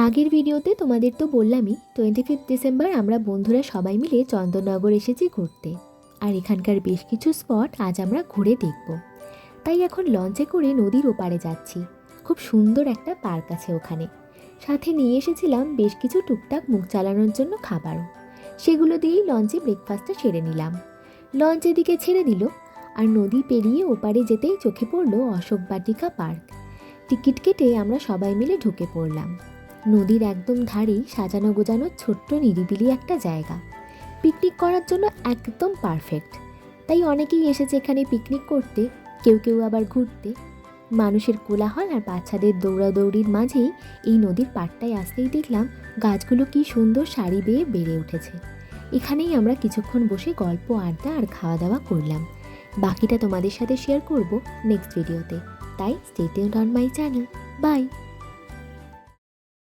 আগের ভিডিওতে তোমাদের তো বললামই 25 ডিসেম্বর আমরা বন্ধুরা সবাই মিলে চন্দননগর এসেছি ঘুরতে। আর এখানকার বেশ কিছু স্পট আজ আমরা ঘুরে দেখব। তাই এখন লঞ্চে করে নদীর ওপারে যাচ্ছি। খুব সুন্দর একটা পার্ক আছে ওখানে। সাথে নিয়ে এসেছিলাম বেশ কিছু টুকটাক মুখ চালানোর জন্য খাবারও। সেগুলো দিয়েই লঞ্চে ব্রেকফাস্টটা সেরে নিলাম। লঞ্চ এদিকে ছেড়ে দিল, আর নদী পেরিয়ে ওপারে যেতেই চোখে পড়ল অশোক বাটিকা পার্ক। টিকিট কেটে আমরা সবাই মিলে ঢুকে পড়লাম। নদীর একদম ধারেই সাজানো গোজানো ছোট্ট নিরিবিলি একটা জায়গা, পিকনিক করার জন্য একদম পারফেক্ট। তাই অনেকেই এসেছে এখানে পিকনিক করতে, কেউ কেউ আবার ঘুরতে। মানুষের কোলাহল আর বাচ্চাদের দৌড়াদৌড়ির মাঝেই এই নদীর পাড়টায় আসতেই দেখলাম গাছগুলো কি সুন্দর সারি বেয়ে বেড়ে উঠেছে। এখানেই আমরা কিছুক্ষণ বসে গল্প আড্ডা আর খাওয়া দাওয়া করলাম। বাকিটা তোমাদের সাথে শেয়ার করব নেক্সট ভিডিওতে। তাই stay tuned on my channel. By.